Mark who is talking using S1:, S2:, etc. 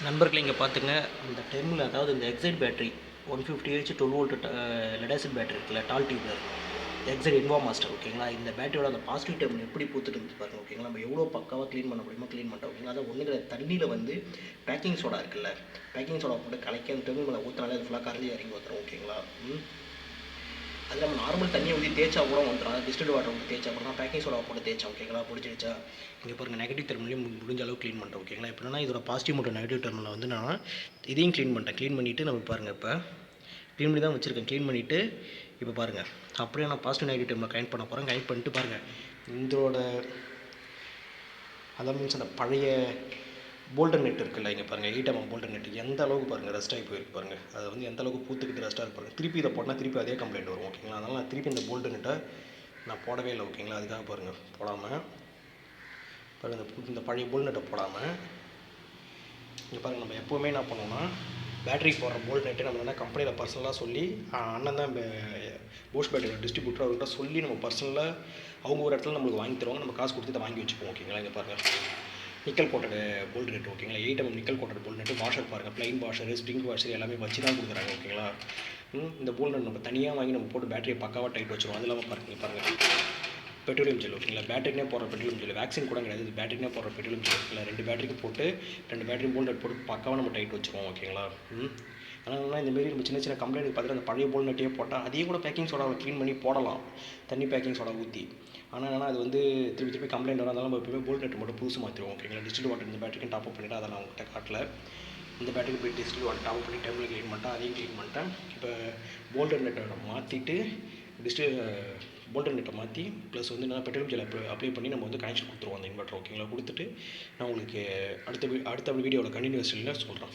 S1: நண்பர்களே இங்கே பார்த்துங்க இந்த டெர்மில் அதாவது இந்த excite battery 150H 12 volt lead acid battery இருக்குல்ல டால் டியூபர் எக்ஸைட் இன்வா மாஸ்டர் ஓகேங்களா. இந்த பேட்டரியோட அந்த பாசிட்டிவ் டெர்மினல் எப்படி பூத்துட்டு இருந்து பாருங்க ஓகேங்களா. நம்ம எவ்வளோ பக்காவாக க்ளீன் பண்ண முடியுமோ க்ளீன் பண்ணிட்டோம் ஓகேங்களா. அதை ஒன்றுங்கிற தண்ணியில் வந்து பேக்கிங் சோடா இருக்குல்ல, பேக்கிங் சோடா போட்டு கலக்கி அந்த டெர்மினல் மேலே ஊற்றினாலே அது ஃபுல்லாக கரைஞ்சி இறங்கி வந்துடும் ஓகேங்களா. அது நம்ம நார்மல் தண்ணியை ஊற்றி தேய்ச்சா கூட வந்துடும். அது டிஸ்டில்டு வாட்டர் ஊற்றி தேய்ச்சா கூட பேக்கிங் சோடா போட்டு தேய்ச்சா ஓகேங்களா. பிடிச்சிடுச்சா இங்கே பாருங்கள் நெகட்டிவ் டெர்மினலையும் முடிஞ்ச அளவு க்ளீன் பண்ணுறோம் ஓகேங்களா. இப்போ என்னன்னா இதோட பாசிட்டிவ் மற்றும் நெகட்டிவ் டெர்மினல் வந்து நான் இதையும் க்ளீன் பண்ணிட்டேன். க்ளீன் பண்ணிவிட்டு நம்ம பாருங்கள் இப்போ க்ளீன் பண்ணி தான் வச்சுருக்கேன். க்ளீன் பண்ணிவிட்டு இப்போ பாருங்கள் அப்படியே நான் பாசிட்டிவ் நெகட்டிவ் டெர்மினல் கனெக்ட் பண்ண போகிறேன். கனெக்ட் பண்ணிட்டு பாருங்கள் இதோட அதான் மீன்ஸ் அந்த பழைய போல்டன் நெட் இருக்குல்ல, இங்கே பாருங்கள் 8mm போல்டன் நெட் எந்த அளவுக்கு பாருங்கள் ரெஸ்ட் ஆகி போயிருக்கு பாருங்கள். அது வந்து எந்த அளவுக்கு பூத்துக்கிட்டு ரெஸ்ட்டாக இருப்பாங்க. திருப்பி இதை போட்டால் திருப்பி அதே கம்ப்ளைண்ட் வரும் ஓகேங்களா. அதனால் நான் திருப்பி இந்த போல்டன் நெட்டை நான் போடவே இல்லை ஓகேங்களா. அதுக்காக பாருங்கள் போடாமல் பாருங்கள் இந்த பழைய போல்ட் நெட்டை போடாமல் இங்கே பாருங்கள் நம்ம எப்போவுமே என்ன பண்ணோம்னா பேட்டரி போடுற போல்ட் நெட்டு நம்ம என்ன கம்பெனியில் பர்சனலாக சொல்லி அண்ணன் தான் போஸ்ட் பேட்டரியோட டிஸ்ட்ரிபியூட்டர் அவர்கிட்ட சொல்லி நம்ம பர்சனலாக அவங்க ஒரு இடத்துல நம்மளுக்கு வாங்கி தருவாங்க. நம்ம காசு கொடுத்து வாங்கி வச்சுப்போம் ஓகேங்களா. இங்கே பாருங்கள் நிக்கல் கோட்டட் போல்ட் நெட் ஓகேங்களா. 8mm nickel coated bolt nut washer பாருங்கள், ப்ளைன் வாஷர் ஸ்ப்ரிங் வாஷர் எல்லாமே வச்சு தான் கொடுக்குறாங்க ஓகேங்களா. இந்த போல்ட் நெட் நம்ம தனியாக வாங்கி நம்ம போட்டு பேட்டரியை பக்காவாக டைட் வச்சுருவோம். அது இல்லாமல் பாருங்கள் பெட்ரோலியம் ஜெல் ஓகேங்களா. பேட்டரினே போடுற பெட்ரோலியம் ஜெல், வேக்சின் கூட கிடையாது, இது பேட்டரினே போடுற பெட்ரோலியம் ஜெல் இருக்குல்ல. 2 பேட்டரிக்கு போட்டு 2 பேட்டரி போல்ட் நெட் போட்டு பக்காவாக நம்ம டைட் வச்சுருவோம் ஓகேங்களா. ஆனால் இந்தமாரி நம்ம சின்ன சின்ன கம்ப்ளைண்ட் பார்த்துட்டு அந்த பழைய போல்ட் நெட்டையே போட்டால் அதையும் கூட பேக்கிங் சோடாவை க்ளீன் பண்ணி போடலாம், தண்ணி பேக்கிங் சோடா ஊற்றி. ஆனால் அது வந்து திருப்பி கம்ப்ளைண்ட் வரும். அதனால் நம்ம எப்பவுமே போல்ட் நெட் மட்டும் புதுசு மாற்றிடுவோம் ஓகேங்களா. டிஸ்டில் வாட்டர் இந்த பேட்டரிக்கும் டாப் அப் பண்ணிவிட்டு அதை நான் உங்கள்கிட்ட காட்டல. இந்த பேட்டரிக்கு போய் டிஸ்டில் வாட்டர் டாப் அப் பண்ணி டைமில் க்ளீன் பண்ணிட்டேன், அதையும் க்ளீன் பண்ணிட்டேன். இப்போ போல்ட் நெட்டை மாற்றிட்டு போல்ட் நெட்டை மாற்றி ப்ளஸ் வந்து நான் பெட்ரோல் ஜெல் அப்ளை பண்ணி நம்ம வந்து கனெக்ஷன் கொடுத்துருவோம் அந்த இன்வெர்ட்டர் ஓகேங்களா. கொடுத்துட்டு நான் உங்களுக்கு அடுத்த வீடியோவில் கண்டினியூஸில் சொல்கிறேன்.